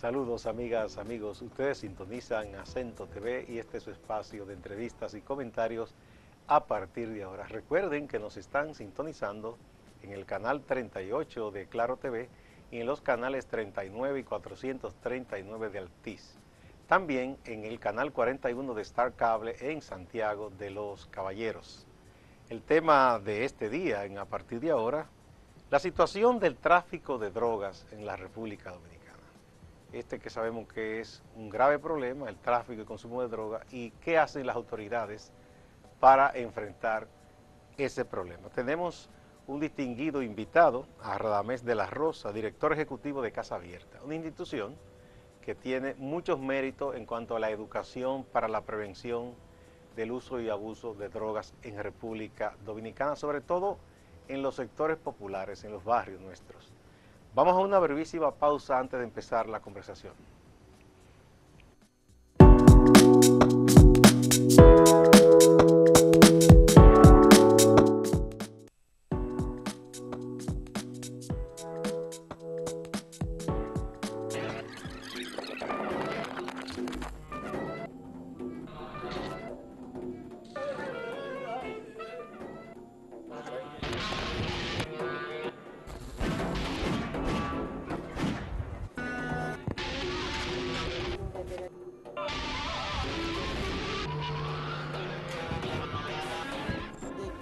Saludos amigas, amigos, ustedes sintonizan Acento TV y este es su espacio de entrevistas y comentarios a partir de ahora. Recuerden que nos están sintonizando en el canal 38 de Claro TV y en los canales 39 y 439 de Altiz. También en el canal 41 de Star Cable en Santiago de los Caballeros. El tema de este día, a partir de ahora, la situación del tráfico de drogas en la República Dominicana. Que sabemos que es un grave problema, el tráfico y consumo de drogas, y qué hacen las autoridades para enfrentar ese problema. Tenemos un distinguido invitado, a Radamés de la Rosa, director ejecutivo de Casa Abierta, una institución que tiene muchos méritos en cuanto a la educación para la prevención del uso y abuso de drogas en República Dominicana, sobre todo en los sectores populares, en los barrios nuestros. Vamos a una brevísima pausa antes de empezar la conversación.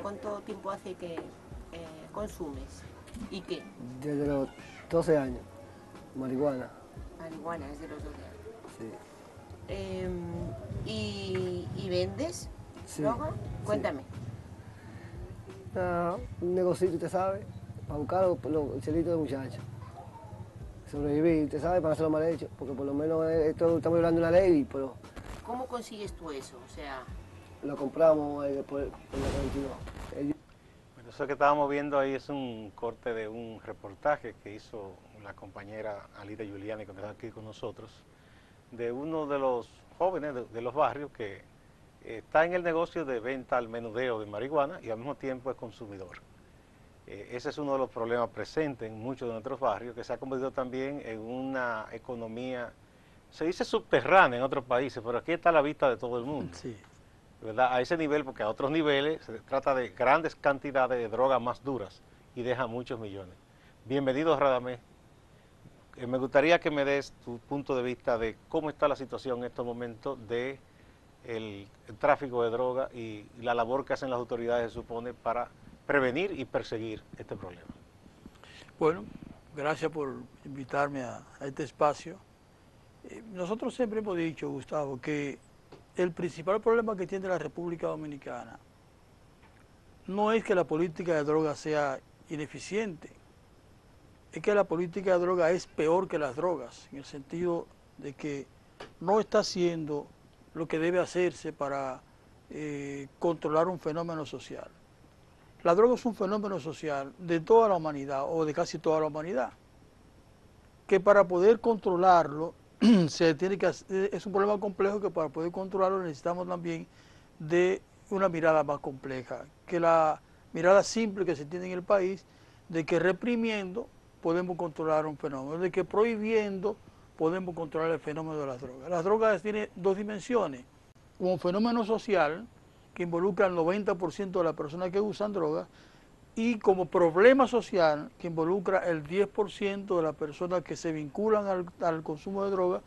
¿Cuánto tiempo hace que consumes? ¿Y qué? Desde los 12 años, marihuana. Marihuana, desde los 12 años. Sí. ¿Y vendes Sí, droga? sí. Cuéntame. Un negocito, usted sabe, para buscar el celito de muchachos. Sobrevivir, usted sabe, para no hacerlo mal hecho, porque por lo menos esto estamos violando una ley, pero ¿Cómo consigues tú eso? O sea, lo compramos después por la 42. Bueno, eso que estábamos viendo ahí es un corte de un reportaje que hizo la compañera Alida Giuliani, que está aquí con nosotros, de uno de los jóvenes de los barrios que está en el negocio de venta al menudeo de marihuana y al mismo tiempo es consumidor. Ese es uno de los problemas presentes en muchos de nuestros barrios, que se ha convertido también en una economía, se dice subterránea en otros países, pero aquí está a la vista de todo el mundo. Sí. ¿Verdad? A ese nivel, porque a otros niveles se trata de grandes cantidades de drogas más duras y deja muchos millones. Bienvenido, Radamés. Me gustaría que me des tu punto de vista de cómo está la situación en estos momentos de el tráfico de drogas y la labor que hacen las autoridades, se supone, para prevenir y perseguir este problema. Bueno, gracias por invitarme a este espacio. Nosotros siempre hemos dicho, Gustavo, que el principal problema que tiene la República Dominicana no es que la política de drogas sea ineficiente, es que la política de drogas es peor que las drogas, en el sentido de que no está haciendo lo que debe hacerse para controlar un fenómeno social. La droga es un fenómeno social de toda la humanidad, o de casi toda la humanidad, que para poder controlarlo se tiene que hacer, es un problema complejo que para poder controlarlo necesitamos también de una mirada más compleja, que la mirada simple que se tiene en el país, de que reprimiendo podemos controlar un fenómeno, de que prohibiendo podemos controlar el fenómeno de las drogas. Las drogas tienen dos dimensiones, un fenómeno social que involucra al 90% de las personas que usan drogas, y como problema social que involucra el 10% de las personas que se vinculan al consumo de drogas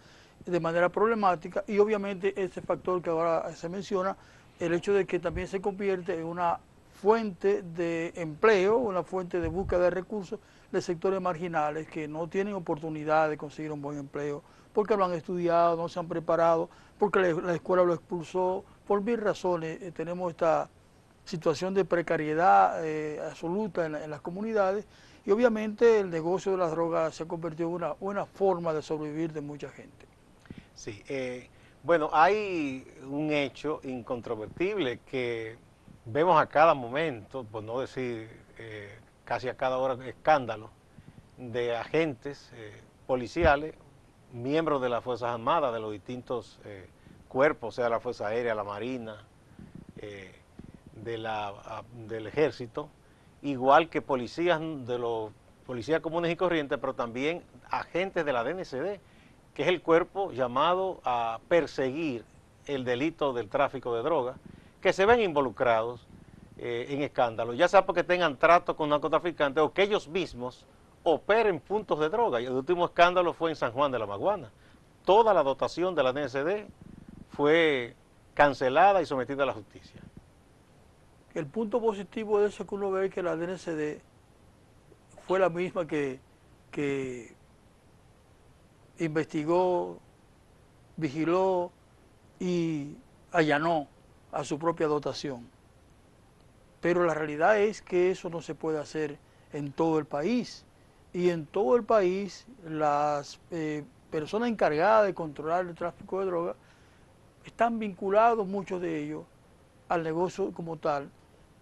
de manera problemática, y obviamente ese factor que ahora se menciona, el hecho de que también se convierte en una fuente de empleo, una fuente de búsqueda de recursos de sectores marginales que no tienen oportunidad de conseguir un buen empleo, porque lo han estudiado, no se han preparado, porque la escuela lo expulsó, por mil razones. Tenemos esta situación de precariedad absoluta en las comunidades, y obviamente el negocio de las drogas se ha convertido en una forma de sobrevivir de mucha gente. Sí, bueno, hay un hecho incontrovertible que vemos a cada momento, por no decir casi a cada hora, escándalos de agentes policiales, miembros de las Fuerzas Armadas, de los distintos cuerpos, sea la Fuerza Aérea, la Marina, del Ejército, igual que policías de los policías comunes y corrientes, pero también agentes de la DNCD que es el cuerpo llamado a perseguir el delito del tráfico de drogas, que se ven involucrados en escándalos, ya sea porque tengan trato con narcotraficantes o que ellos mismos operen puntos de droga. Y el último escándalo fue en San Juan de la Maguana. Toda la dotación de la DNCD fue cancelada y sometida a la justicia. El punto positivo de eso que uno ve es que la DNCD fue la misma que investigó, vigiló y allanó a su propia dotación. Pero la realidad es que eso no se puede hacer en todo el país. Y en todo el país las personas encargadas de controlar el tráfico de drogas están vinculados, muchos de ellos, al negocio como tal,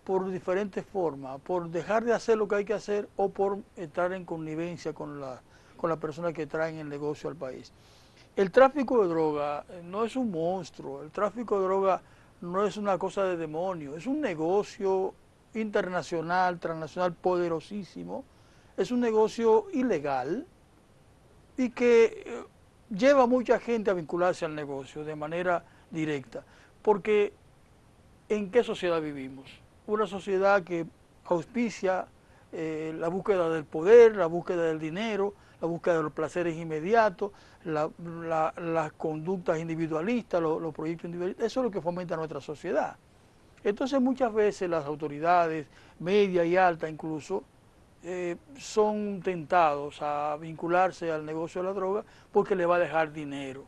por diferentes formas, por dejar de hacer lo que hay que hacer o por estar en connivencia con las personas que traen el negocio al país. El tráfico de droga no es un monstruo, el tráfico de droga no es una cosa de demonio, es un negocio internacional, transnacional poderosísimo, es un negocio ilegal y que lleva a mucha gente a vincularse al negocio de manera directa, porque ¿en qué sociedad vivimos? Una sociedad que auspicia la búsqueda del poder, la búsqueda del dinero, la búsqueda de los placeres inmediatos, las conductas individualistas, los proyectos individualistas. Eso es lo que fomenta nuestra sociedad. Entonces muchas veces las autoridades, media y alta incluso, son tentados a vincularse al negocio de la droga porque le va a dejar dinero.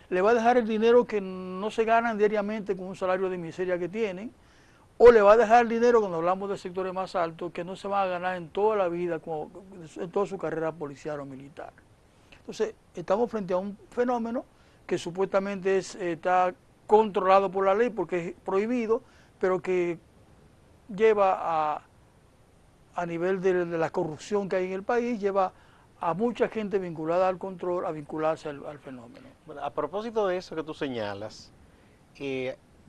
Le va a dejar el dinero que no se ganan diariamente con un salario de miseria que tienen, o le va a dejar el dinero, cuando hablamos de sectores más altos, que no se van a ganar en toda la vida, en toda su carrera policial o militar. Entonces, estamos frente a un fenómeno que supuestamente está controlado por la ley porque es prohibido, pero que lleva a nivel de la corrupción que hay en el país, lleva a mucha gente vinculada al control a vincularse al fenómeno. Bueno, a propósito de eso que tú señalas,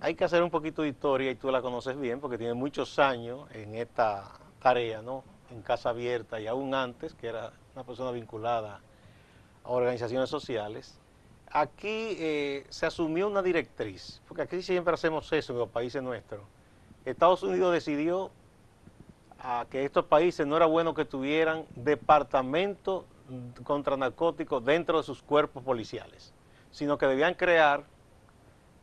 hay que hacer un poquito de historia y tú la conoces bien porque tienes muchos años en esta tarea, ¿no? En Casa Abierta y aún antes, que era una persona vinculada a organizaciones sociales. Aquí se asumió una directriz, porque aquí siempre hacemos eso en los países nuestros. Estados Unidos decidió que estos países no era bueno que tuvieran departamentos contra narcóticos dentro de sus cuerpos policiales, sino que debían crear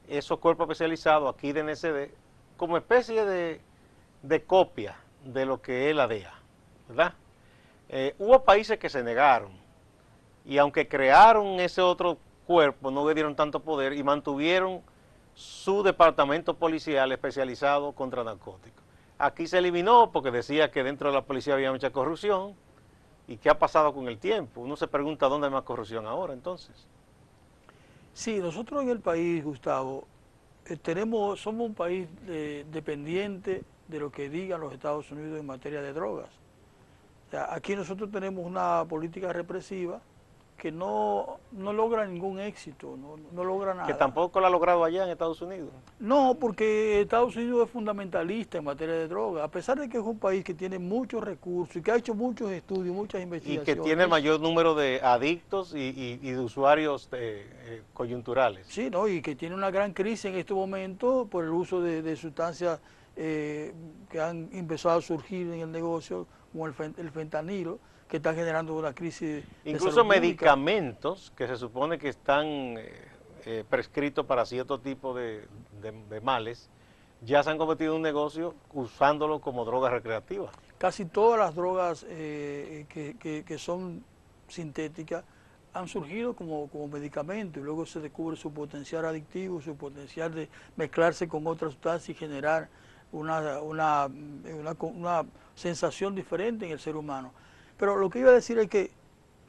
esos cuerpos especializados aquí de DNCD como especie de copia de lo que es la DEA, ¿verdad? Hubo países que se negaron y aunque crearon ese otro cuerpo no le dieron tanto poder y mantuvieron su departamento policial especializado contra narcóticos. Aquí se eliminó porque decía que dentro de la policía había mucha corrupción. ¿Y qué ha pasado con el tiempo? Uno se pregunta dónde hay más corrupción ahora, entonces. Sí, nosotros en el país, Gustavo, somos un país dependiente de lo que digan los Estados Unidos en materia de drogas. O sea, aquí nosotros tenemos una política represiva que no logra ningún éxito, no logra nada. Que tampoco lo ha logrado allá en Estados Unidos. No, porque Estados Unidos es fundamentalista en materia de drogas, a pesar de que es un país que tiene muchos recursos y que ha hecho muchos estudios, muchas investigaciones. Y que tiene el mayor número de adictos y de usuarios coyunturales. Sí, ¿no? Y que tiene una gran crisis en este momento por el uso de sustancias que han empezado a surgir en el negocio, como el fentanilo, que está generando una crisis de incluso salud medicamentos que se supone que están prescritos para cierto tipo de males, ya se han convertido en un negocio usándolo como droga recreativa. Casi todas las drogas que son sintéticas han surgido como medicamentos y luego se descubre su potencial adictivo, su potencial de mezclarse con otras sustancias y generar una sensación diferente en el ser humano. Pero lo que iba a decir es que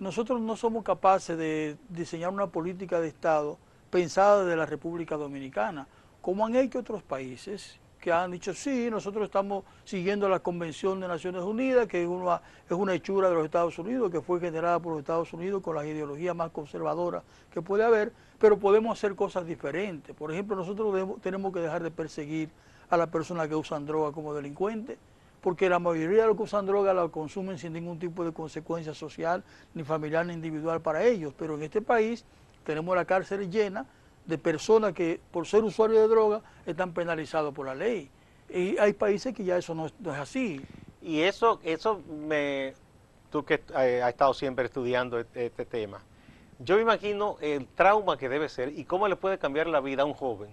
nosotros no somos capaces de diseñar una política de Estado pensada desde la República Dominicana, como han hecho otros países que han dicho, sí, nosotros estamos siguiendo la Convención de Naciones Unidas, que es una hechura de los Estados Unidos, que fue generada por los Estados Unidos con las ideologías más conservadoras que puede haber, pero podemos hacer cosas diferentes. Por ejemplo, nosotros tenemos que dejar de perseguir a las personas que usan droga como delincuentes, porque la mayoría de los que usan droga la consumen sin ningún tipo de consecuencia social, ni familiar, ni individual para ellos. Pero en este país tenemos la cárcel llena de personas que por ser usuarios de droga están penalizados por la ley. Y hay países que ya eso no es así. Y tú que has estado siempre estudiando este tema, yo me imagino el trauma que debe ser y cómo le puede cambiar la vida a un joven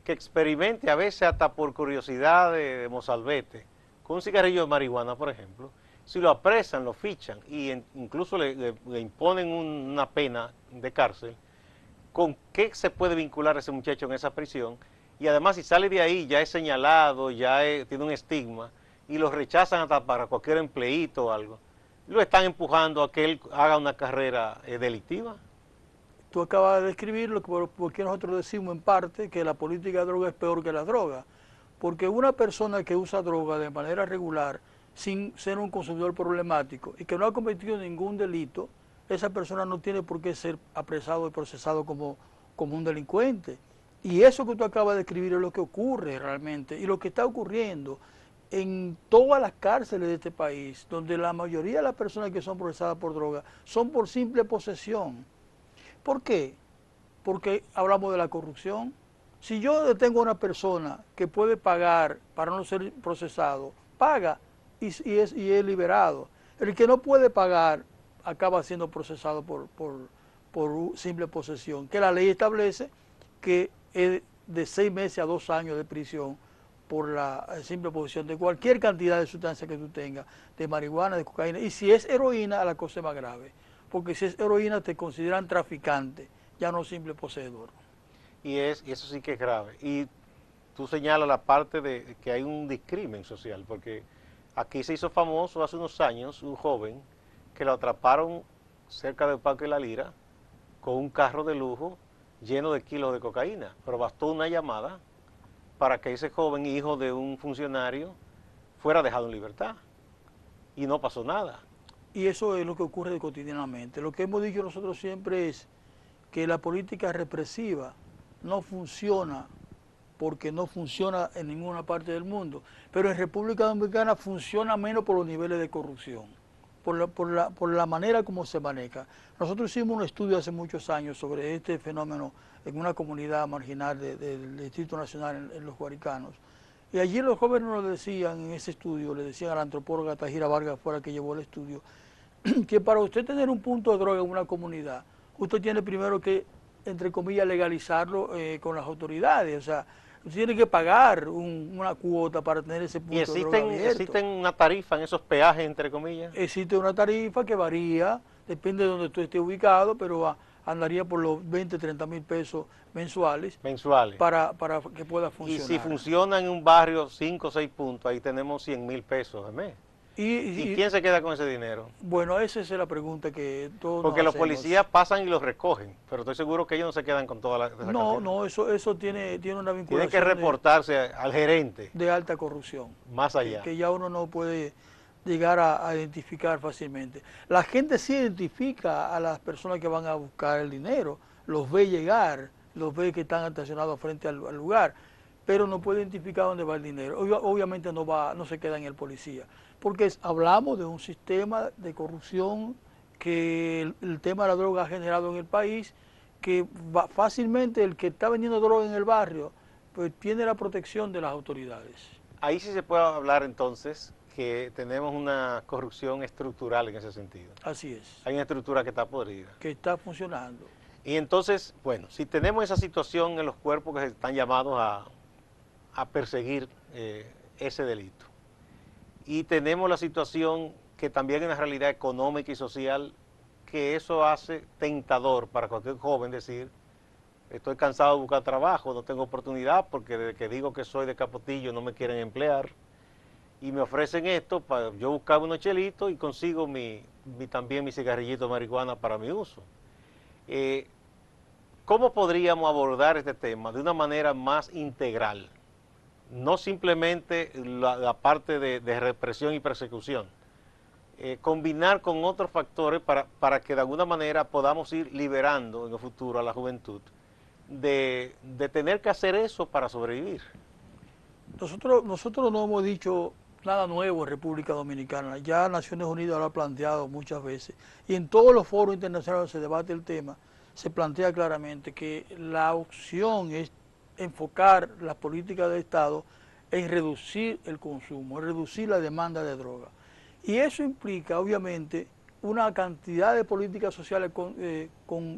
que experimente a veces hasta por curiosidad de mozalbete, con un cigarrillo de marihuana, por ejemplo, si lo apresan, lo fichan y incluso le imponen una pena de cárcel, ¿con qué se puede vincular a ese muchacho en esa prisión? Y además si sale de ahí ya es señalado, tiene un estigma y lo rechazan hasta para cualquier empleíto o algo, lo están empujando a que él haga una carrera delictiva. Tú acabas de describir porque nosotros decimos en parte que la política de droga es peor que la droga. Porque una persona que usa droga de manera regular, sin ser un consumidor problemático y que no ha cometido ningún delito, esa persona no tiene por qué ser apresado y procesado como un delincuente. Y eso que tú acabas de describir es lo que ocurre realmente y lo que está ocurriendo en todas las cárceles de este país, donde la mayoría de las personas que son procesadas por droga son por simple posesión. ¿Por qué? Porque hablamos de la corrupción. Si yo detengo a una persona que puede pagar para no ser procesado, paga y es liberado. El que no puede pagar acaba siendo procesado por simple posesión, que la ley establece que es de 6 meses a 2 años de prisión por la simple posesión de cualquier cantidad de sustancia que tú tengas, de marihuana, de cocaína, y si es heroína, la cosa es más grave. Porque si es heroína te consideran traficante, ya no simple poseedor. Y eso sí que es grave. Y tú señalas la parte de que hay un discrimen social, porque aquí se hizo famoso hace unos años un joven que lo atraparon cerca del Parque La Lira con un carro de lujo lleno de kilos de cocaína, pero bastó una llamada para que ese joven, hijo de un funcionario, fuera dejado en libertad. Y no pasó nada. Y eso es lo que ocurre cotidianamente. Lo que hemos dicho nosotros siempre es que la política represiva no funciona porque no funciona en ninguna parte del mundo, pero en República Dominicana funciona menos por los niveles de corrupción, por la manera como se maneja. Nosotros hicimos un estudio hace muchos años sobre este fenómeno en una comunidad marginal del Distrito Nacional en los Guaricanos, y allí los jóvenes nos decían, en ese estudio, le decían a la antropóloga Tajira Vargas, fuera que llevó el estudio, que para usted tener un punto de droga en una comunidad, usted tiene primero que, entre comillas, legalizarlo con las autoridades. O sea, usted tiene que pagar una cuota para tener ese punto de droga abierto. ¿Existen una tarifa en esos peajes, entre comillas? Existe una tarifa que varía, depende de donde tú estés ubicado, pero andaría por los 20, 30 mil pesos mensuales. Para que pueda funcionar. Y si funciona en un barrio 5 o 6 puntos, ahí tenemos 100 mil pesos al mes. ¿Y quién se queda con ese dinero? Bueno, esa es la pregunta que todos Porque los hacemos. policías pasan y los recogen, pero estoy seguro que ellos no se quedan con toda esa cantidad. No, eso tiene una vinculación. Tiene que reportarse al gerente. De alta corrupción. Más allá. Que ya uno no puede llegar a identificar fácilmente. La gente sí identifica a las personas que van a buscar el dinero, los ve llegar, los ve que están estacionados frente al lugar, pero no puede identificar dónde va el dinero. Obviamente no se queda en el policía, porque hablamos de un sistema de corrupción que el tema de la droga ha generado en el país, que fácilmente el que está vendiendo droga en el barrio, pues tiene la protección de las autoridades. Ahí sí se puede hablar entonces que tenemos una corrupción estructural en ese sentido. Así es. Hay una estructura que está podrida. Que está funcionando. Y entonces, bueno, si tenemos esa situación en los cuerpos que están llamados a perseguir ese delito, y tenemos la situación que también es una realidad económica y social, que eso hace tentador para cualquier joven decir, estoy cansado de buscar trabajo, no tengo oportunidad porque desde que digo que soy de Capotillo no me quieren emplear, y me ofrecen esto para yo buscar unos chelitos y consigo también mi cigarrillito de marihuana para mi uso. ¿Cómo podríamos abordar este tema de una manera más integral? No simplemente la parte de represión y persecución, combinar con otros factores para que de alguna manera podamos ir liberando en el futuro a la juventud de tener que hacer eso para sobrevivir. Nosotros no hemos dicho nada nuevo en República Dominicana. Ya Naciones Unidas lo ha planteado muchas veces. Y en todos los foros internacionales se debate el tema, se plantea claramente que la opción es enfocar las políticas del Estado en reducir el consumo, en reducir la demanda de droga. Y eso implica, obviamente, una cantidad de políticas sociales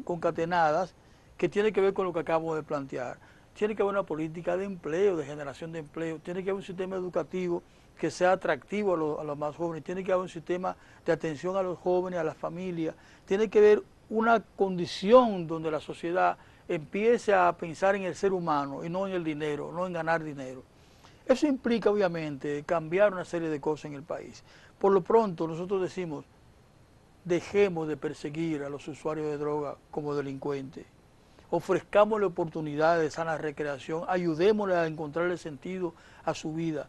concatenadas que tiene que ver con lo que acabo de plantear. Tiene que haber una política de empleo, de generación de empleo, tiene que haber un sistema educativo que sea atractivo a los más jóvenes, tiene que haber un sistema de atención a los jóvenes, a las familias, tiene que haber una condición donde la sociedad empiece a pensar en el ser humano y no en el dinero, no en ganar dinero. Eso implica, obviamente, cambiar una serie de cosas en el país. Por lo pronto, nosotros decimos, dejemos de perseguir a los usuarios de droga como delincuentes. Ofrezcámosle oportunidades de sana recreación, ayudémosle a encontrarle sentido a su vida.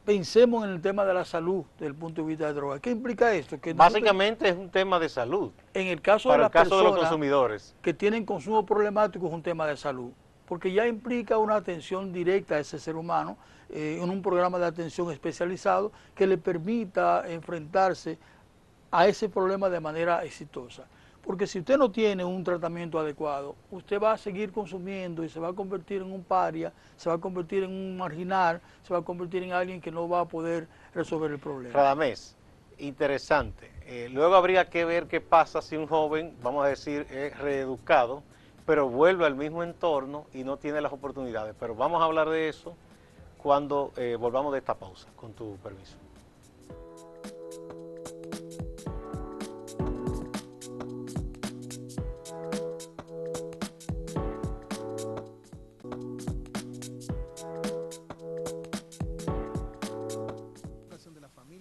Pensemos en el tema de la salud desde el punto de vista de droga. ¿Qué implica esto? Que básicamente es un tema de salud. En el caso para de las el caso de los personas consumidores que tienen consumo problemático es un tema de salud, porque ya implica una atención directa a ese ser humano en un programa de atención especializado que le permita enfrentarse a ese problema de manera exitosa. Porque si usted no tiene un tratamiento adecuado, usted va a seguir consumiendo y se va a convertir en un paria, se va a convertir en un marginal, se va a convertir en alguien que no va a poder resolver el problema. Radamés, interesante. Luego habría que ver qué pasa si un joven, vamos a decir, es reeducado, pero vuelve al mismo entorno y no tiene las oportunidades. Pero vamos a hablar de eso cuando volvamos de esta pausa, con tu permiso.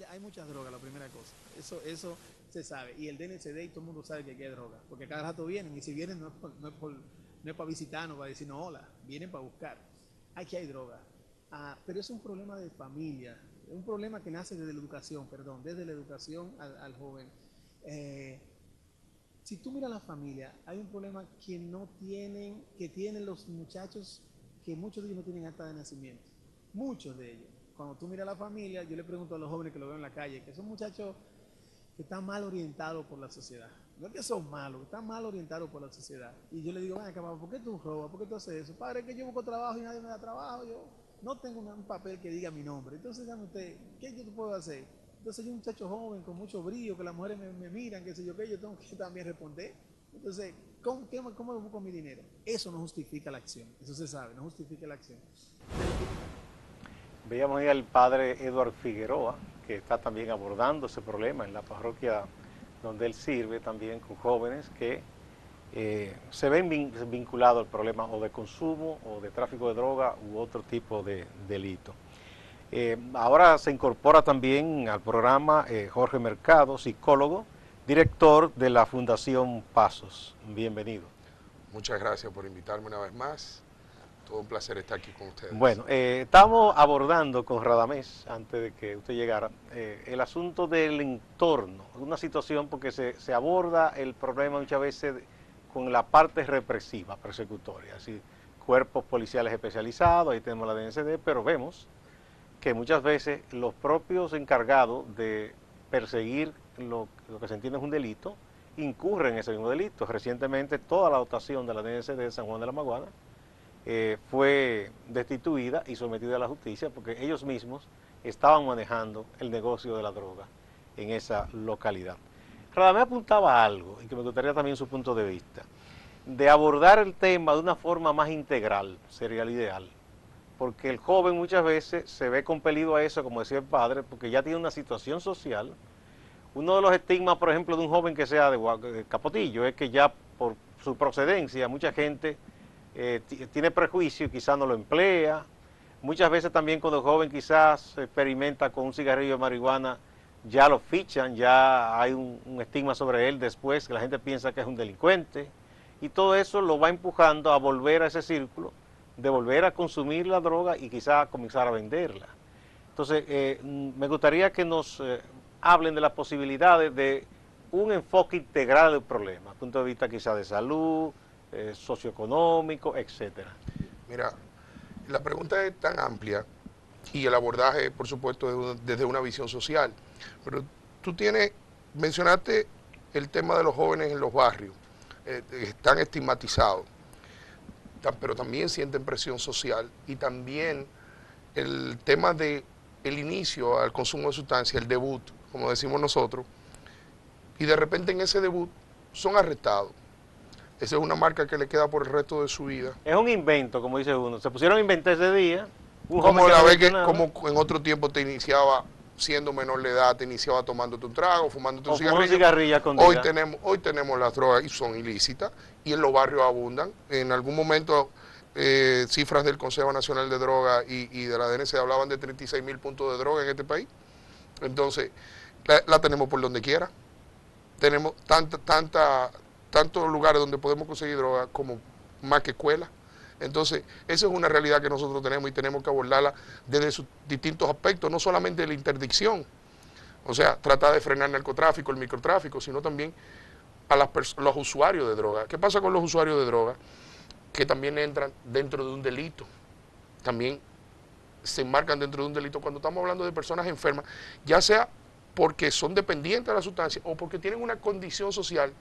Hay muchas drogas, la primera cosa, eso se sabe, y el DNCD y todo el mundo sabe que aquí hay droga, porque cada rato vienen, y si vienen no es para visitarnos, para decirnos hola, vienen para buscar. Aquí hay droga, pero es un problema de familia, es un problema que nace desde la educación, desde la educación al joven. Si tú miras la familia, hay un problema que tienen los muchachos, que muchos de ellos no tienen acta de nacimiento, muchos de ellos. Cuando tú miras a la familia, yo le pregunto a los jóvenes que lo veo en la calle, que son muchachos que están mal orientados por la sociedad. No es que son malos, están mal orientados por la sociedad. Y yo le digo, ven, ¿por qué tú robas? ¿Por qué tú haces eso? Padre, es que yo busco trabajo y nadie me da trabajo. Yo no tengo un papel que diga mi nombre. Entonces, dígame usted, ¿qué yo puedo hacer? Entonces, yo un muchacho joven con mucho brillo, que las mujeres me miran, qué sé yo qué, yo tengo que también responder. Entonces, ¿cómo busco mi dinero? Eso no justifica la acción. Eso se sabe, no justifica la acción. Veíamos ahí al padre Eduardo Figueroa, que está también abordando ese problema en la parroquia donde él sirve también con jóvenes que se ven vinculados al problema o de consumo o de tráfico de droga u otro tipo de delito. Ahora se incorpora también al programa Jorge Mercado, psicólogo, director de la Fundación Pasos. Bienvenido. Muchas gracias por invitarme una vez más. Todo un placer estar aquí con ustedes. Bueno, estamos abordando con Radamés, antes de que usted llegara, el asunto del entorno, una situación porque se aborda el problema muchas veces con la parte represiva, persecutoria, así cuerpos policiales especializados, ahí tenemos la DNCD, pero vemos que muchas veces los propios encargados de perseguir lo que se entiende es un delito, incurren en ese mismo delito. Recientemente toda la dotación de la DNCD de San Juan de la Maguana fue destituida y sometida a la justicia porque ellos mismos estaban manejando el negocio de la droga en esa localidad. Radamés apuntaba a algo, y que me gustaría también su punto de vista, de abordar el tema de una forma más integral, sería el ideal, porque el joven muchas veces se ve compelido a eso, como decía el padre, porque ya tiene una situación social. Uno de los estigmas, por ejemplo, de un joven que sea de Capotillo, es que ya por su procedencia mucha gente tiene prejuicio y quizás no lo emplea. Muchas veces también cuando el joven quizás experimenta con un cigarrillo de marihuana, ya lo fichan, ya hay un estigma sobre él después, que la gente piensa que es un delincuente, y todo eso lo va empujando a volver a ese círculo, de volver a consumir la droga y quizás comenzar a venderla. Entonces, me gustaría que nos hablen de las posibilidades de un enfoque integral del problema, desde el punto de vista quizás de salud, socioeconómico, etcétera. Mira, la pregunta es tan amplia y el abordaje, por supuesto, desde una visión social. Pero tú mencionaste el tema de los jóvenes en los barrios, están estigmatizados, pero también sienten presión social, y también el tema de el inicio al consumo de sustancias, el debut, como decimos nosotros, y de repente en ese debut son arrestados. Esa es una marca que le queda por el resto de su vida. Es un invento, como dice uno. Se pusieron a inventar ese día. Como la vez que, como en otro tiempo te iniciaba siendo menor de edad, te iniciaba tomándote un trago, fumándote un cigarrillo. Hoy tenemos las drogas y son ilícitas, y en los barrios abundan. En algún momento cifras del Consejo Nacional de Drogas y de la DNC hablaban de 36.000 puntos de droga en este país. Entonces, la tenemos por donde quiera. Tenemos tantos lugares donde podemos conseguir droga como más que escuelas. Entonces, esa es una realidad que nosotros tenemos y tenemos que abordarla desde sus distintos aspectos, no solamente de la interdicción, o sea, tratar de frenar el narcotráfico, el microtráfico, sino también a los usuarios de droga. ¿Qué pasa con los usuarios de droga? Que también entran dentro de un delito, también se enmarcan dentro de un delito cuando estamos hablando de personas enfermas, ya sea porque son dependientes de la sustancia o porque tienen una condición social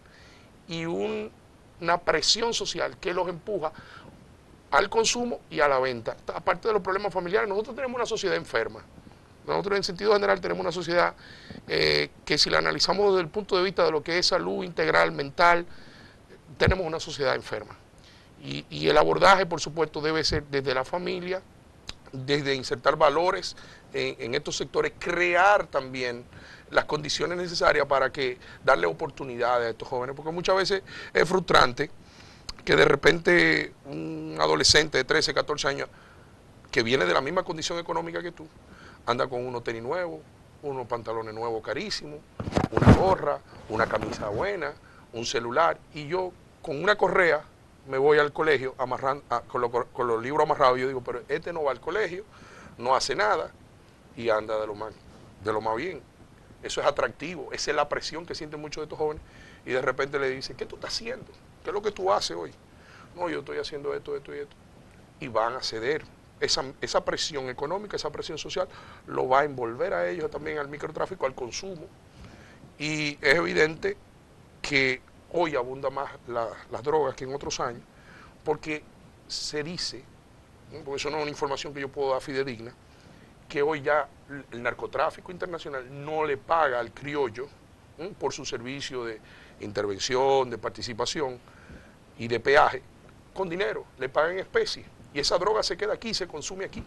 y una presión social que los empuja al consumo y a la venta. Aparte de los problemas familiares, nosotros tenemos una sociedad enferma. Nosotros en sentido general tenemos una sociedad que si la analizamos desde el punto de vista de lo que es salud integral, mental, tenemos una sociedad enferma. Y el abordaje, por supuesto, debe ser desde la familia, desde insertar valores en estos sectores, crear también las condiciones necesarias para que darle oportunidades a estos jóvenes, porque muchas veces es frustrante que de repente un adolescente de 13, 14 años que viene de la misma condición económica que tú, anda con unos tenis nuevos, unos pantalones nuevos carísimos, una gorra, una camisa buena, un celular, y yo con una correa me voy al colegio con los libros amarrados. Yo digo, pero este no va al colegio, no hace nada y anda de lo más bien. Eso es atractivo, esa es la presión que sienten muchos de estos jóvenes, y de repente le dicen, ¿qué tú estás haciendo? ¿Qué es lo que tú haces hoy? No, yo estoy haciendo esto, esto y esto. Y van a ceder. Esa presión económica, esa presión social, lo va a envolver a ellos también al microtráfico, al consumo. Y es evidente que hoy abunda más las drogas que en otros años, porque se dice, porque eso no es una información que yo puedo dar fidedigna, que hoy ya el narcotráfico internacional no le paga al criollo por su servicio de intervención, de participación y de peaje con dinero, le pagan en especie, y esa droga se queda aquí, se consume aquí.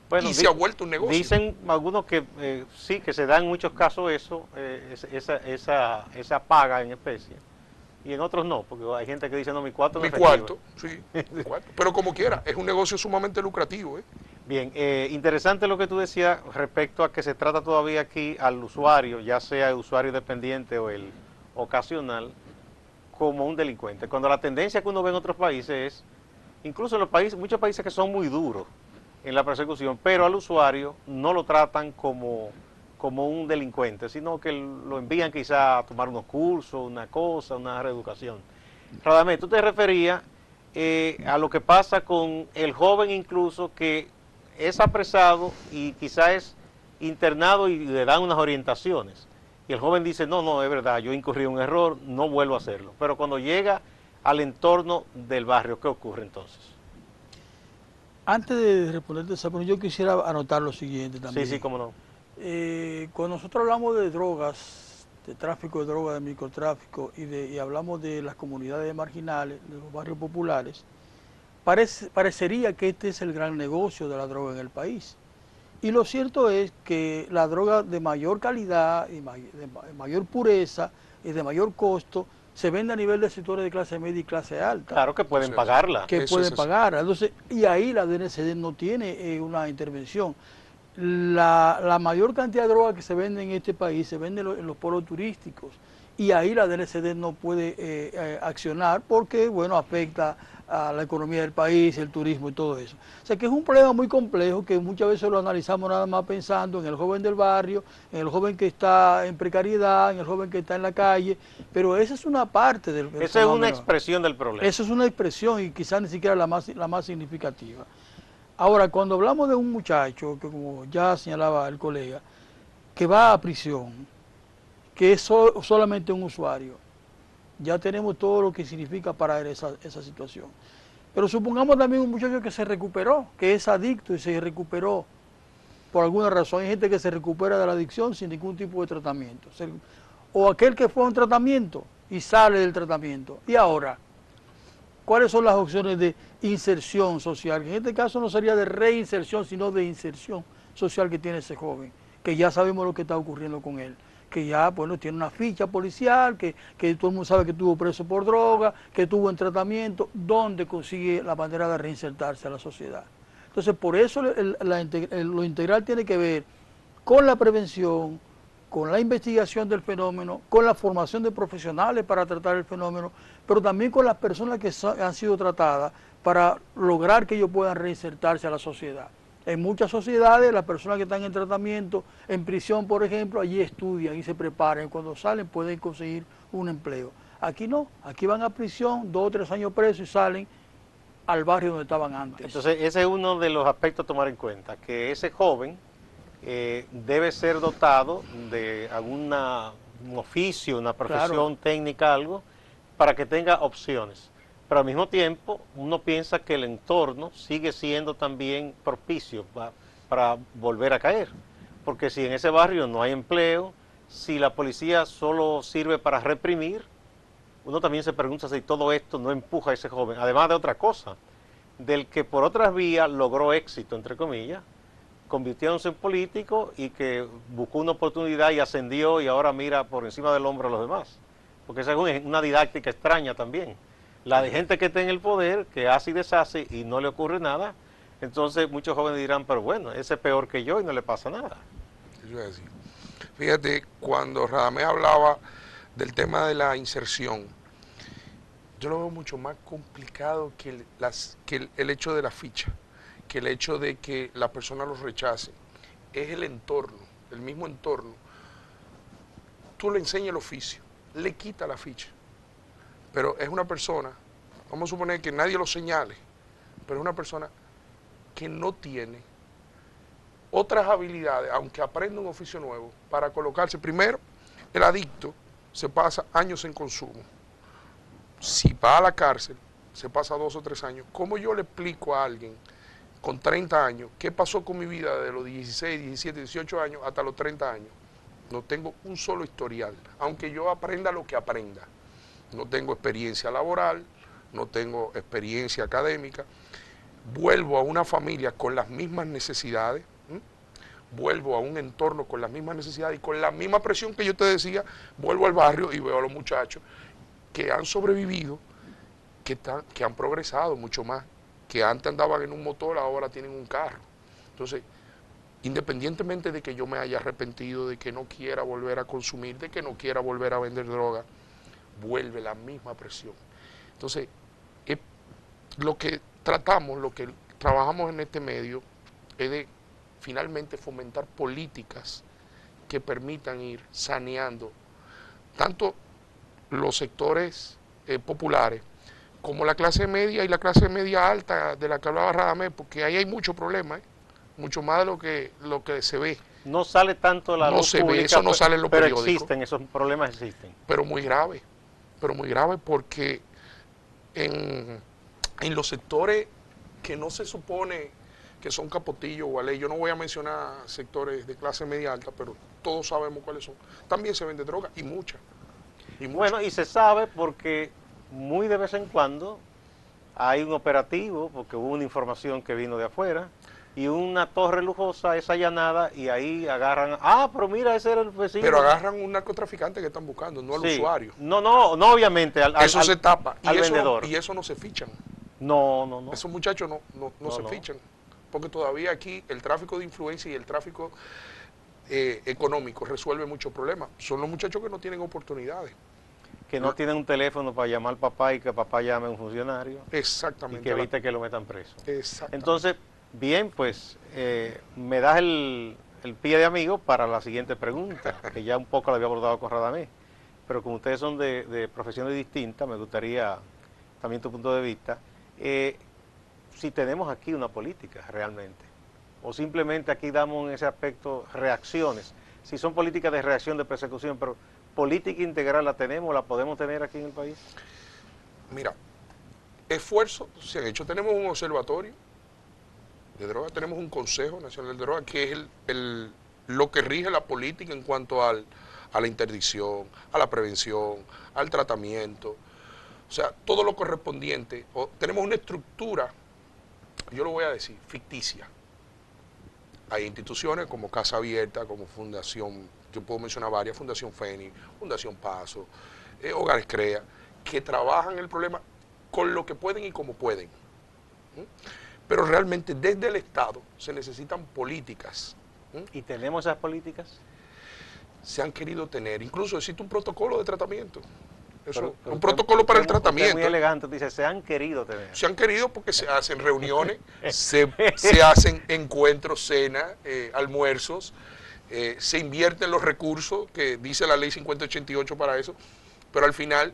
Bueno, y se ha vuelto un negocio. Dicen algunos que sí, que se da en muchos casos eso, esa paga en especie, y en otros no, porque hay gente que dice, no, mi cuarto no es efectivo. Sí, mi cuarto. Pero como quiera, es un negocio sumamente lucrativo. Bien, interesante lo que tú decías respecto a que se trata todavía aquí al usuario, ya sea el usuario dependiente o el ocasional, como un delincuente. Cuando la tendencia que uno ve en otros países es, incluso en los países, muchos países que son muy duros en la persecución, pero al usuario no lo tratan como un delincuente, sino que lo envían quizá a tomar unos cursos, una cosa, una reeducación. Radamés, tú te referías a lo que pasa con el joven incluso que es apresado y quizá es internado y le dan unas orientaciones. Y el joven dice, no, es verdad, yo incurrí un error, no vuelvo a hacerlo. Pero cuando llega al entorno del barrio, ¿qué ocurre entonces? Antes de responderte esa pregunta, yo quisiera anotar lo siguiente también. Sí, cómo no. Cuando nosotros hablamos de drogas, de tráfico de drogas, de microtráfico, y hablamos de las comunidades marginales, de los barrios populares, parecería que este es el gran negocio de la droga en el país. Y lo cierto es que la droga de mayor calidad, y de mayor pureza y de mayor costo, se vende a nivel de sectores de clase media y clase alta. Claro que pueden pagarla. Que pueden pagarla. Entonces, y ahí la DNCD no tiene una intervención. La mayor cantidad de droga que se vende en este país se vende en los polos turísticos. Y ahí la DNCD no puede accionar porque, bueno, afecta a la economía del país, el turismo y todo eso. O sea que es un problema muy complejo que muchas veces lo analizamos nada más pensando en el joven del barrio, en el joven que está en precariedad, en el joven que está en la calle, pero esa es una parte del fenómeno. Esa es una expresión del problema. Esa es una expresión y quizás ni siquiera la más significativa. Ahora, cuando hablamos de un muchacho, que como ya señalaba el colega, que va a prisión, que es solamente un usuario, ya tenemos todo lo que significa parar esa situación. Pero supongamos también un muchacho que se recuperó, que es adicto y se recuperó por alguna razón. Hay gente que se recupera de la adicción sin ningún tipo de tratamiento. O aquel que fue a un tratamiento y sale del tratamiento. Y ahora, ¿cuáles son las opciones de inserción social? Que en este caso no sería de reinserción, sino de inserción social que tiene ese joven, que ya sabemos lo que está ocurriendo con él, que ya, bueno, tiene una ficha policial, que todo el mundo sabe que estuvo preso por droga, que estuvo en tratamiento, ¿dónde consigue la manera de reinsertarse a la sociedad? Entonces, por eso lo integral tiene que ver con la prevención, con la investigación del fenómeno, con la formación de profesionales para tratar el fenómeno, pero también con las personas que han sido tratadas para lograr que ellos puedan reinsertarse a la sociedad. En muchas sociedades, las personas que están en tratamiento, en prisión, por ejemplo, allí estudian y se preparan. Cuando salen pueden conseguir un empleo. Aquí no, aquí van a prisión, 2 o 3 años presos y salen al barrio donde estaban antes. Entonces, ese es uno de los aspectos a tomar en cuenta, que ese joven debe ser dotado de un oficio, una profesión técnica, algo, para que tenga opciones. Pero al mismo tiempo, uno piensa que el entorno sigue siendo también propicio para volver a caer. Porque si en ese barrio no hay empleo, si la policía solo sirve para reprimir, uno también se pregunta si todo esto no empuja a ese joven. Además de otra cosa, del que por otras vías logró éxito, entre comillas, convirtiéndose en político y que buscó una oportunidad y ascendió y ahora mira por encima del hombro a los demás. Porque esa es una didáctica extraña también. La de gente que está en el poder, que hace y deshace y no le ocurre nada, entonces muchos jóvenes dirán, pero bueno, ese es peor que yo y no le pasa nada. Fíjate, cuando Radamés hablaba del tema de la inserción, yo lo veo mucho más complicado que el hecho de la ficha, que el hecho de que la persona los rechace. Es el entorno, el mismo entorno. Tú le enseñas el oficio, le quita la ficha. Pero es una persona, vamos a suponer que nadie lo señale, pero es una persona que no tiene otras habilidades, aunque aprenda un oficio nuevo, para colocarse. Primero, el adicto se pasa años en consumo. Si va a la cárcel, se pasa 2 o 3 años. ¿Cómo yo le explico a alguien con 30 años qué pasó con mi vida de los 16, 17, 18 años hasta los 30 años? No tengo un solo historial, aunque yo aprenda lo que aprenda. No tengo experiencia laboral, no tengo experiencia académica. Vuelvo a una familia con las mismas necesidades, vuelvo a un entorno con las mismas necesidades y con la misma presión que yo te decía, vuelvo al barrio y veo a los muchachos que han sobrevivido, que han progresado mucho más, que antes andaban en un motor, ahora tienen un carro. Entonces, independientemente de que yo me haya arrepentido, de que no quiera volver a consumir, de que no quiera volver a vender droga, vuelve la misma presión. Entonces, lo que tratamos, lo que trabajamos en este medio, es de finalmente fomentar políticas que permitan ir saneando tanto los sectores populares como la clase media y la clase media alta de la que hablaba Radamés, porque ahí hay mucho problema, mucho más de lo que se ve. No sale tanto la luz pública, ve, eso no sale en los periódicos. Pero existen, esos problemas existen. Pero muy grave porque en los sectores que no se supone que son capotillos o ley, yo no voy a mencionar sectores de clase media alta, pero todos sabemos cuáles son, también se vende droga y mucha. Bueno, y se sabe porque muy de vez en cuando hay un operativo, porque hubo una información que vino de afuera, y una torre lujosa es allanada y ahí agarran, pero mira, ese era el vecino. Pero agarran un narcotraficante que están buscando, no al usuario. No, obviamente eso se tapa al vendedor. Y eso no se fichan. No. Esos muchachos no se fichan, porque todavía aquí el tráfico de influencia y el tráfico económico resuelve muchos problemas. Son los muchachos que no tienen oportunidades. Que no tienen un teléfono para llamar al papá y que papá llame a un funcionario. Exactamente. Y que evite que lo metan preso. Exactamente. Entonces, bien, pues me das el pie de amigo para la siguiente pregunta, que ya un poco la había abordado con Radamés. Pero como ustedes son de profesiones distintas, me gustaría también tu punto de vista. si tenemos aquí una política realmente, o simplemente aquí damos en ese aspecto reacciones. Si son políticas de reacción, de persecución, pero política integral la tenemos, la podemos tener aquí en el país. Mira, esfuerzos se han hecho. Tenemos un observatorio de drogas, tenemos un Consejo Nacional de Drogas, que es lo que rige la política en cuanto a la interdicción, a la prevención, al tratamiento, o sea, todo lo correspondiente. Tenemos una estructura, yo lo voy a decir, ficticia. Hay instituciones como Casa Abierta, como Fundación, yo puedo mencionar varias, Fundación Fénix, Fundación Paso, Hogares CREA, que trabajan el problema con lo que pueden y como pueden. Pero realmente desde el Estado se necesitan políticas. ¿Y tenemos esas políticas? Se han querido tener, incluso existe un protocolo de tratamiento. Pero un protocolo para el tratamiento. Muy elegante, dice, se han querido tener. Se han querido porque se hacen reuniones, se hacen encuentros, cenas, almuerzos, se invierten los recursos que dice la ley 5088 para eso, pero al final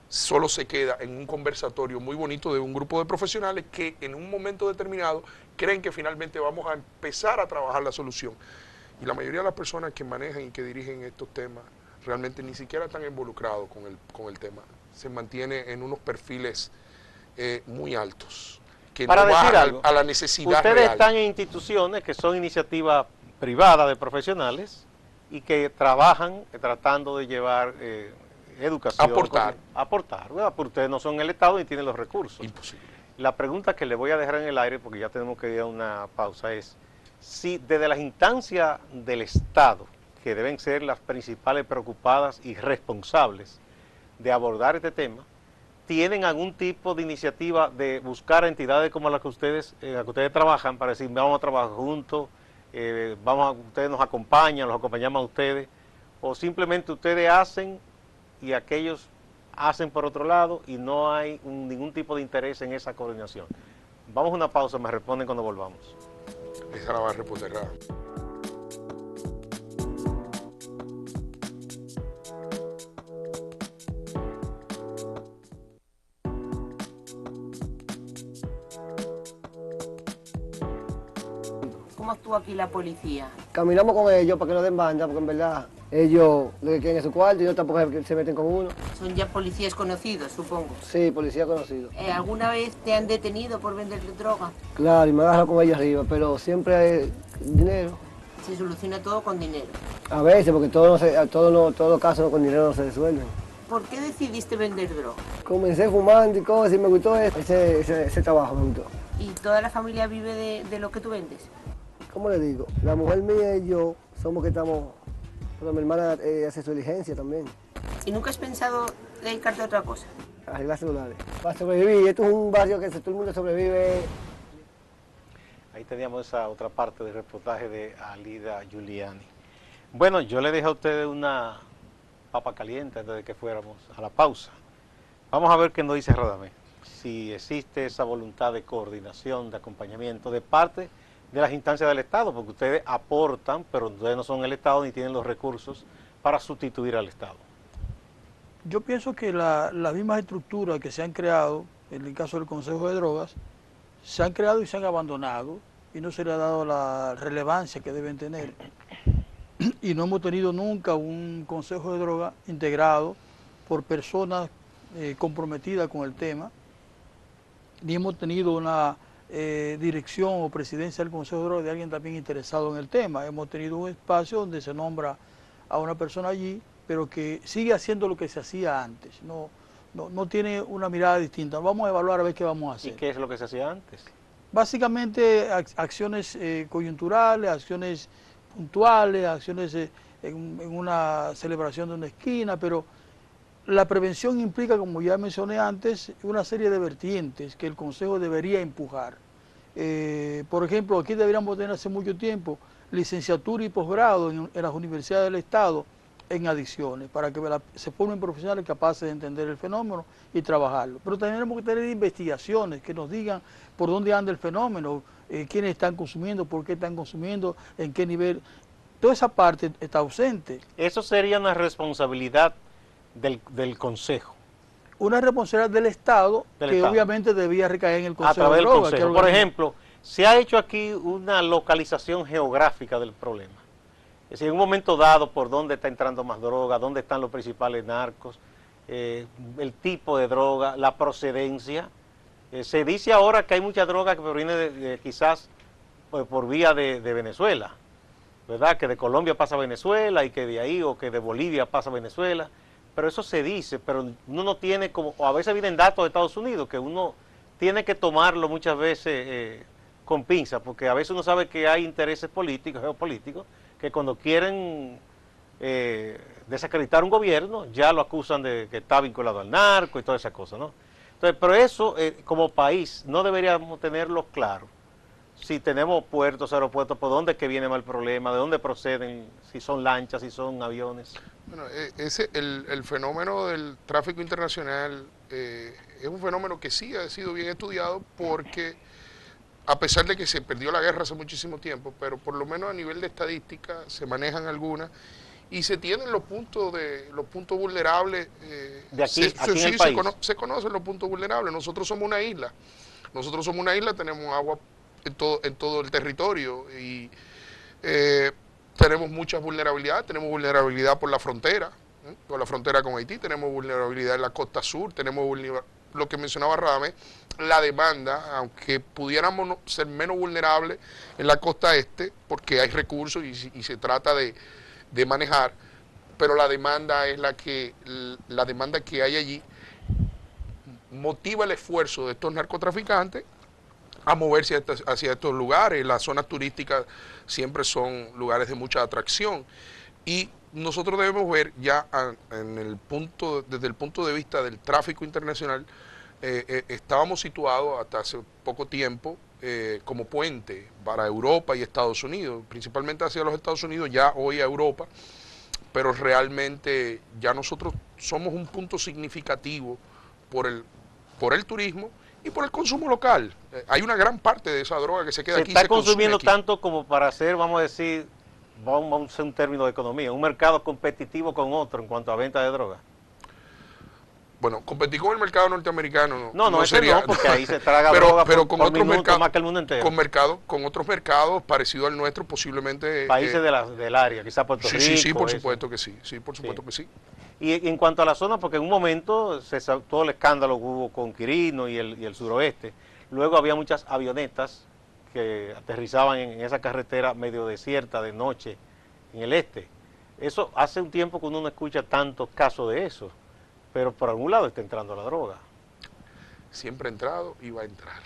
solo se queda en un conversatorio muy bonito de un grupo de profesionales que en un momento determinado creen que finalmente vamos a empezar a trabajar la solución. Y la mayoría de las personas que manejan y que dirigen estos temas realmente ni siquiera están involucrados con el tema. Se mantiene en unos perfiles muy altos, que para no decir va algo, a la necesidad ustedes real. Están en instituciones que son iniciativas privadas de profesionales y que trabajan tratando de llevar educación. Aportar, ¿verdad? Porque ustedes no son el Estado ni tienen los recursos. Imposible. La pregunta que le voy a dejar en el aire, porque ya tenemos que ir a una pausa, es si desde las instancias del Estado, que deben ser las principales preocupadas y responsables de abordar este tema, tienen algún tipo de iniciativa de buscar entidades como las que ustedes trabajan para decir, vamos a trabajar juntos, ustedes nos acompañan, los acompañamos a ustedes, o simplemente ustedes hacen y aquellos hacen por otro lado y no hay ningún tipo de interés en esa coordinación. Vamos a una pausa, me responden cuando volvamos. Esa la va a responder Ra. ¿Cómo actúa aquí la policía? Caminamos con ellos para que no den banda, porque en verdad ellos lo que quieren es su cuarto y no tampoco se meten con uno. Son ya policías conocidos, supongo. Sí, policía conocido. ¿Alguna vez te han detenido por vender droga? Claro, y me agarro con ellos arriba, pero siempre hay dinero. Se soluciona todo con dinero. A veces, porque todos los casos con dinero no se resuelven. ¿Por qué decidiste vender droga? Comencé fumando y cosas y me gustó ese trabajo, me gustó. ¿Y toda la familia vive de lo que tú vendes? ¿Cómo le digo? La mujer mía y yo somos que estamos... Pero mi hermana hace su diligencia también. ¿Y nunca has pensado dedicarte a otra cosa? Arreglar celulares. Para sobrevivir, esto es un barrio que todo el mundo sobrevive. Ahí teníamos esa otra parte del reportaje de Alida Giuliani. Bueno, yo le dejé a ustedes una papa caliente antes de que fuéramos a la pausa. Vamos a ver qué nos dice Radamés. Si existe esa voluntad de coordinación, de acompañamiento de parte de las instancias del Estado, porque ustedes aportan, pero ustedes no son el Estado ni tienen los recursos para sustituir al Estado. Yo pienso que las mismas estructuras que se han creado, en el caso del Consejo de Drogas, se han creado y se han abandonado y no se le ha dado la relevancia que deben tener. Y no hemos tenido nunca un Consejo de Drogas integrado por personas comprometidas con el tema, ni hemos tenido una dirección o presidencia del Consejo de Drogas de alguien también interesado en el tema. Hemos tenido un espacio donde se nombra a una persona allí, pero que sigue haciendo lo que se hacía antes, no tiene una mirada distinta. Vamos a evaluar a ver qué vamos a hacer. ¿Y qué es lo que se hacía antes? Básicamente acciones coyunturales, acciones puntuales, acciones en una celebración de una esquina, pero la prevención implica, como ya mencioné antes, una serie de vertientes que el Consejo debería empujar. Por ejemplo, aquí deberíamos tener hace mucho tiempo licenciatura y posgrado en las universidades del Estado en adicciones, para que se formen profesionales capaces de entender el fenómeno y trabajarlo. Pero tenemos que tener investigaciones que nos digan por dónde anda el fenómeno, quiénes están consumiendo, por qué están consumiendo, en qué nivel. Toda esa parte está ausente. Eso sería una responsabilidad del Consejo. una responsabilidad del Estado que obviamente debía recaer en el Consejo de Drogas. Por ejemplo, se ha hecho aquí una localización geográfica del problema. Es decir, en un momento dado, por dónde está entrando más droga, dónde están los principales narcos, el tipo de droga, la procedencia. Se dice ahora que hay mucha droga que proviene quizás por vía de Venezuela, ¿verdad? Que de Colombia pasa a Venezuela y que de ahí, o que de Bolivia pasa a Venezuela. Pero eso se dice, pero uno no tiene como, o a veces vienen datos de Estados Unidos que uno tiene que tomarlo muchas veces con pinzas, porque a veces uno sabe que hay intereses políticos, geopolíticos, que cuando quieren desacreditar un gobierno, ya lo acusan de que está vinculado al narco y toda esa cosa, ¿no? Entonces, pero eso, como país, no deberíamos tenerlo claro. Si tenemos puertos, aeropuertos, ¿por dónde es que viene mal el problema? ¿De dónde proceden? Si son lanchas, si son aviones. Bueno, el fenómeno del tráfico internacional es un fenómeno que sí ha sido bien estudiado, porque a pesar de que se perdió la guerra hace muchísimo tiempo, pero por lo menos a nivel de estadística se manejan algunas y se tienen los puntos vulnerables. De aquí, aquí en el país. Se conocen los puntos vulnerables. Nosotros somos una isla. Tenemos agua en todo el territorio y tenemos muchas vulnerabilidades. Tenemos vulnerabilidad por la frontera con Haití, tenemos vulnerabilidad en la costa sur, tenemos lo que mencionaba Radamés, la demanda, aunque pudiéramos ser menos vulnerables en la costa este, porque hay recursos y se trata de manejar, pero la demanda es la demanda que hay allí motiva el esfuerzo de estos narcotraficantes a moverse hacia estos lugares. Las zonas turísticas siempre son lugares de mucha atracción y nosotros debemos ver ya desde el punto de vista del tráfico internacional. Estábamos situados hasta hace poco tiempo como puente para Europa y Estados Unidos, principalmente hacia los Estados Unidos, ya hoy a Europa, pero realmente ya nosotros somos un punto significativo por el turismo y por el consumo local. Hay una gran parte de esa droga que se queda aquí. Se está consumiendo tanto como para hacer, vamos a decir, vamos a usar un término de economía, un mercado competitivo con otro en cuanto a venta de droga. Bueno, competir con el mercado norteamericano no sería, no, porque ahí se traga droga pero con otros mercados más que el mundo entero. Con otros mercados parecidos al nuestro, posiblemente países del área, quizás Puerto Rico. Sí, por supuesto que sí. Que sí. Y en cuanto a la zona, porque en un momento todo el escándalo que hubo con Quirino y el suroeste, luego había muchas avionetas que aterrizaban en esa carretera medio desierta de noche en el este. Eso hace un tiempo que uno no escucha tantos casos de eso. Pero por algún lado está entrando la droga. Siempre ha entrado y va a entrar.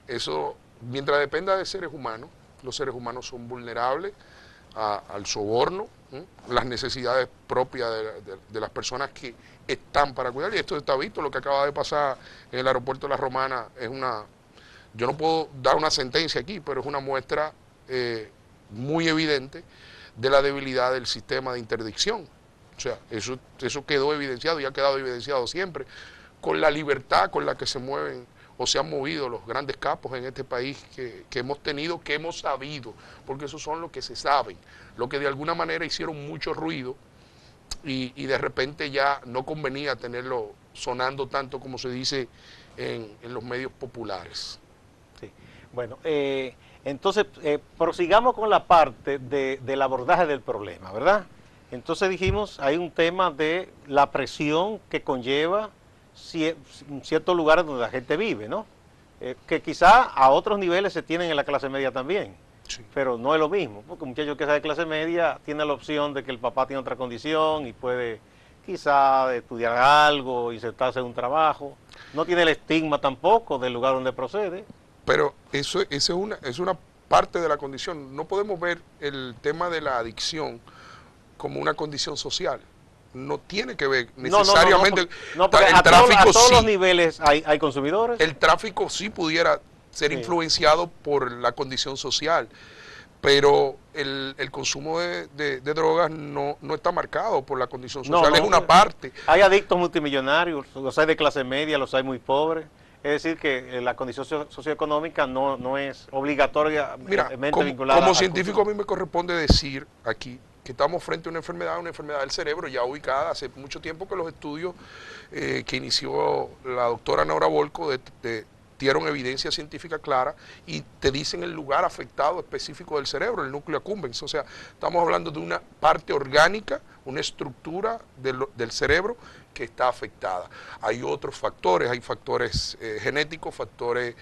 Eso mientras dependa de seres humanos, los seres humanos son vulnerables al soborno, las necesidades propias de las personas que están para cuidar. Y esto está visto, lo que acaba de pasar en el aeropuerto de La Romana es yo no puedo dar una sentencia aquí, pero es una muestra muy evidente de la debilidad del sistema de interdicción. O sea, eso quedó evidenciado y ha quedado evidenciado siempre, con la libertad con la que se mueven o se han movido los grandes capos en este país que hemos tenido, que hemos sabido, porque esos son los que se saben, los que de alguna manera hicieron mucho ruido y de repente ya no convenía tenerlo sonando tanto como se dice en los medios populares. Sí. Bueno, entonces prosigamos con la parte del abordaje del problema, ¿verdad? Entonces dijimos, hay un tema de la presión que conlleva ciertos lugares donde la gente vive, ¿no? Que quizá a otros niveles se tienen en la clase media también, sí, pero no es lo mismo, porque un muchacho que sea de clase media tiene la opción de que el papá tiene otra condición y puede quizá estudiar algo, insertarse en un trabajo, no tiene el estigma tampoco del lugar donde procede. Pero eso es una parte de la condición. No podemos ver el tema de la adicción como una condición social. No tiene que ver necesariamente. El tráfico a todos los niveles hay consumidores. El tráfico sí pudiera ser influenciado por la condición social, pero el consumo de drogas no está marcado por la condición social, es una parte. Hay adictos multimillonarios, los hay de clase media, los hay muy pobres. Es decir, que la condición socioeconómica no es obligatoriamente vinculada. Como científico a mí me corresponde decir aquí que estamos frente a una enfermedad del cerebro ya ubicada hace mucho tiempo, que los estudios que inició la doctora Nora Volco dieron evidencia científica clara y te dicen el lugar afectado específico del cerebro, el núcleo accumbens. O sea, estamos hablando de una parte orgánica, una estructura del cerebro que está afectada. Hay otros factores, hay factores genéticos, factores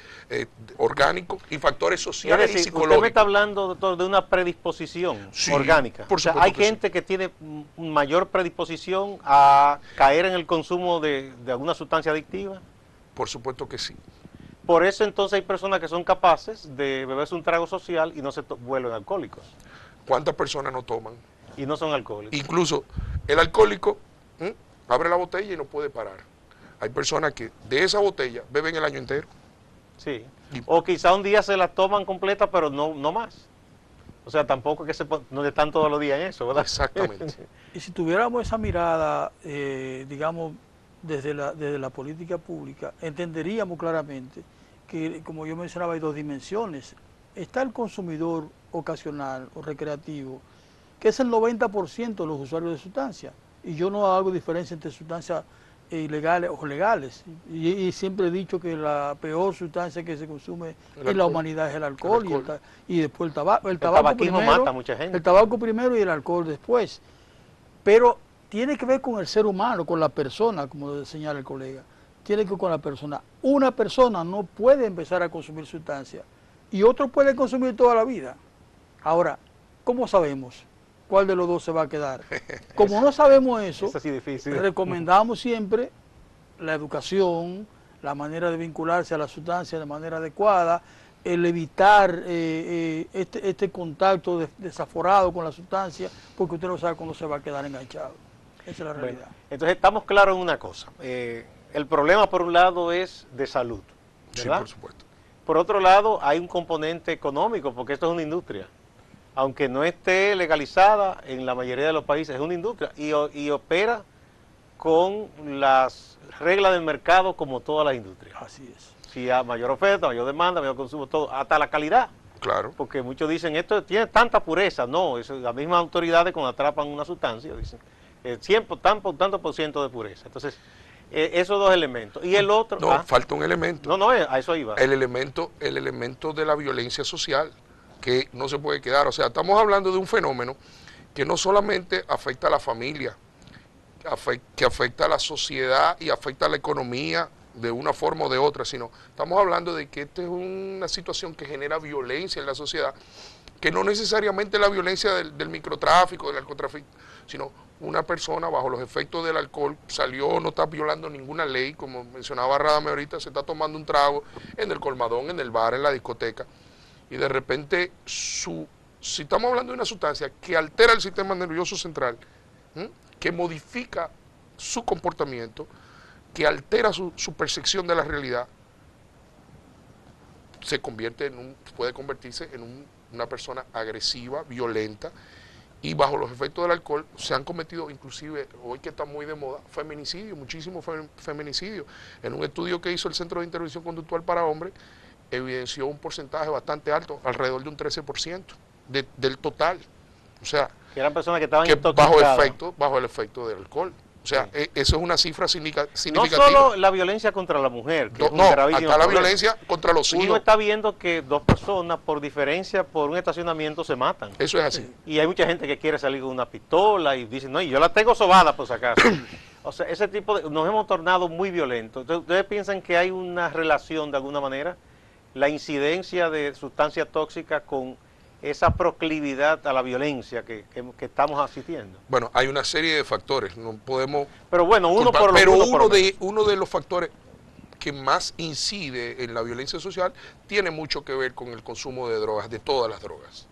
orgánicos y factores sociales y psicológicos. Usted me está hablando, doctor, de una predisposición orgánica. Por supuesto, hay gente que tiene mayor predisposición a caer en el consumo de alguna sustancia adictiva. Por supuesto que sí. Por eso entonces hay personas que son capaces de beberse un trago social y no se vuelven alcohólicos. ¿Cuántas personas no toman? Y no son alcohólicos. Incluso el alcohólico abre la botella y no puede parar. Hay personas que de esa botella beben el año entero. Sí. O quizá un día se la toman completa, pero no más. O sea, tampoco es que no están todos los días en eso, ¿verdad? Exactamente. Y si tuviéramos esa mirada, digamos, desde la política pública, entenderíamos claramente que, como yo mencionaba, hay dos dimensiones. Está el consumidor ocasional o recreativo, que es el 90% de los usuarios de sustancias. Y yo no hago diferencia entre sustancias ilegales o legales. Y siempre he dicho que la peor sustancia que se consume en la humanidad es el alcohol. Y después el tabaco. El tabaquismo mata a mucha gente. El tabaco primero y el alcohol después. Pero tiene que ver con el ser humano, con la persona, como señala el colega. Tiene que ver con la persona. Una persona no puede empezar a consumir sustancias y otro puede consumir toda la vida. Ahora, ¿cómo sabemos cuál de los dos se va a quedar? Como no sabemos eso, sí difícil. Recomendamos siempre la educación, la manera de vincularse a la sustancia de manera adecuada, el evitar este contacto desaforado con la sustancia, porque usted no sabe cuándo se va a quedar enganchado. Esa es la realidad. Bueno, entonces estamos claros en una cosa. El problema, por un lado, es de salud, ¿verdad? Sí, por supuesto. Por otro lado, hay un componente económico, porque esto es una industria. Aunque no esté legalizada en la mayoría de los países, es una industria y opera con las reglas del mercado como todas las industrias. Así es. Si hay mayor oferta, mayor demanda, mayor consumo, todo, hasta la calidad. Claro. Porque muchos dicen, esto tiene tanta pureza. No, las mismas autoridades cuando atrapan una sustancia dicen, tanto por ciento de pureza. Entonces, esos dos elementos. Y el otro... No, falta un elemento. No, a eso iba. El elemento de la violencia social, que no se puede quedar. O sea, estamos hablando de un fenómeno que no solamente afecta a la familia, que afecta a la sociedad y afecta a la economía de una forma o de otra, sino estamos hablando de que esta es una situación que genera violencia en la sociedad, que no necesariamente la violencia del microtráfico, del narcotráfico, sino una persona bajo los efectos del alcohol salió, no está violando ninguna ley, como mencionaba Radame ahorita, se está tomando un trago en el colmadón, en el bar, en la discoteca, y de repente, si estamos hablando de una sustancia que altera el sistema nervioso central, que modifica su comportamiento, que altera su percepción de la realidad, puede convertirse en una persona agresiva, violenta, y bajo los efectos del alcohol se han cometido, inclusive hoy que está muy de moda, feminicidios, muchísimos feminicidios. En un estudio que hizo el Centro de Intervención Conductual para Hombres, evidenció un porcentaje bastante alto, alrededor de un 13% del total. O sea, que eran personas que estaban intoxicadas. Bajo el efecto del alcohol. O sea, sí. Eso es una cifra significativa. No solo la violencia contra la mujer, que hasta la violencia contra los hijos. Uno está viendo que dos personas por diferencia, por un estacionamiento, se matan. Eso es así. Y hay mucha gente que quiere salir con una pistola y dice, no, y yo la tengo sobada por si acaso. O sea, ese tipo nos hemos tornado muy violentos. Entonces, ¿ustedes piensan que hay una relación de alguna manera? La incidencia de sustancias tóxicas con esa proclividad a la violencia que estamos asistiendo. Bueno, hay una serie de factores, no podemos... Pero bueno, uno de los factores que más incide en la violencia social tiene mucho que ver con el consumo de drogas, de todas las drogas,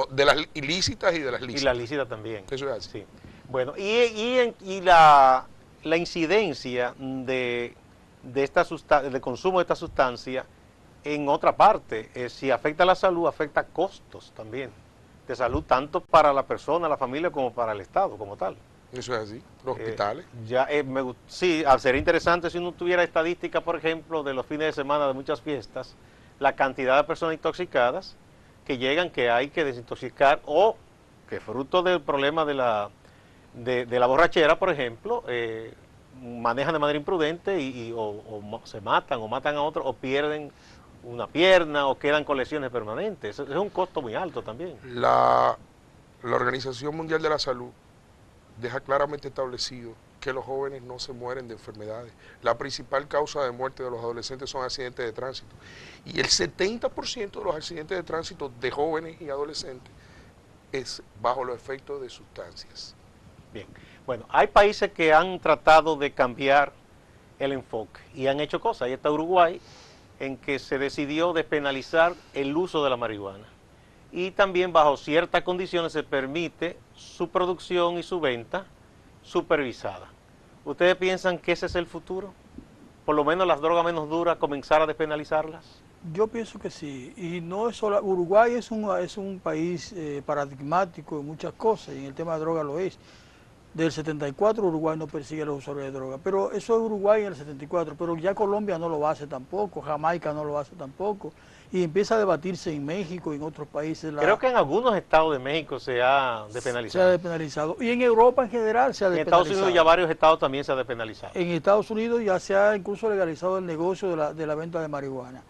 de las ilícitas y de las lícitas. Y las lícitas también. Eso es así. Sí. Bueno, y la incidencia de consumo de esta sustancia en otra parte, si afecta a la salud, afecta costos también de salud, tanto para la persona, la familia, como para el Estado como tal. Eso es así, los hospitales. Sí, sería interesante si uno tuviera estadística, por ejemplo, de los fines de semana de muchas fiestas, la cantidad de personas intoxicadas que llegan, que hay que desintoxicar o que fruto del problema de la borrachera, por ejemplo, manejan de manera imprudente o se matan o matan a otro o pierden una pierna o quedan con lesiones permanentes. Eso es un costo muy alto también. La Organización Mundial de la Salud deja claramente establecido que los jóvenes no se mueren de enfermedades. La principal causa de muerte de los adolescentes son accidentes de tránsito. Y el 70% de los accidentes de tránsito de jóvenes y adolescentes es bajo los efectos de sustancias. Bien, bueno, hay países que han tratado de cambiar el enfoque y han hecho cosas. Ahí está Uruguay, en que se decidió despenalizar el uso de la marihuana. Y también bajo ciertas condiciones se permite su producción y su venta supervisada. ¿Ustedes piensan que ese es el futuro? Por lo menos las drogas menos duras, comenzar a despenalizarlas. Yo pienso que sí, y no es solo, Uruguay es un país paradigmático en muchas cosas, y en el tema de droga lo es. Del 74 Uruguay no persigue a los usuarios de droga, pero eso es Uruguay en el 74, pero ya Colombia no lo hace tampoco, Jamaica no lo hace tampoco, y empieza a debatirse en México y en otros países. Creo que en algunos estados de México se ha despenalizado. Se ha despenalizado, y en Europa en general se ha despenalizado. En Estados Unidos ya varios estados también se ha despenalizado. En Estados Unidos ya se ha incluso legalizado el negocio de la venta de marihuana.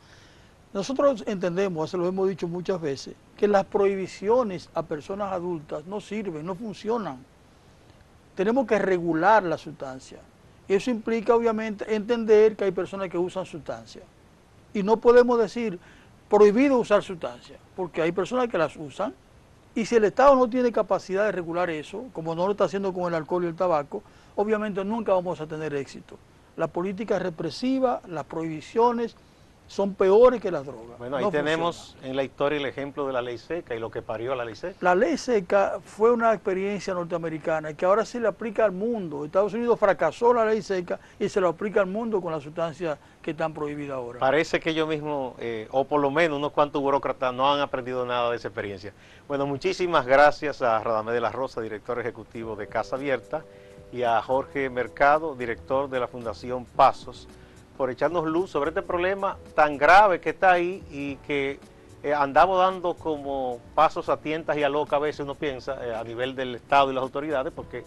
Nosotros entendemos, se lo hemos dicho muchas veces, que las prohibiciones a personas adultas no sirven, no funcionan. Tenemos que regular la sustancia. Eso implica, obviamente, entender que hay personas que usan sustancias. Y no podemos decir prohibido usar sustancias, porque hay personas que las usan. Y si el Estado no tiene capacidad de regular eso, como no lo está haciendo con el alcohol y el tabaco, obviamente nunca vamos a tener éxito. La política represiva, las prohibiciones, son peores que las drogas. Bueno, ahí tenemos en la historia el ejemplo de la ley seca y lo que parió la ley seca. La ley seca fue una experiencia norteamericana que ahora se le aplica al mundo. Estados Unidos fracasó la ley seca y se lo aplica al mundo con las sustancias que están prohibidas ahora. Parece que ellos mismos, o por lo menos unos cuantos burócratas, no han aprendido nada de esa experiencia. Bueno, muchísimas gracias a Radamés de la Rosa, director ejecutivo de Casa Abierta, y a Jorge Mercado, director de la Fundación Pasos, por echarnos luz sobre este problema tan grave que está ahí y que andamos dando como pasos a tientas y a loca a veces uno piensa a nivel del Estado y las autoridades, porque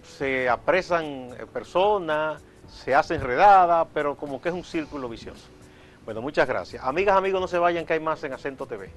se apresan personas, se hacen redadas, pero como que es un círculo vicioso. Bueno, muchas gracias. Amigas, amigos, no se vayan, que hay más en Acento TV.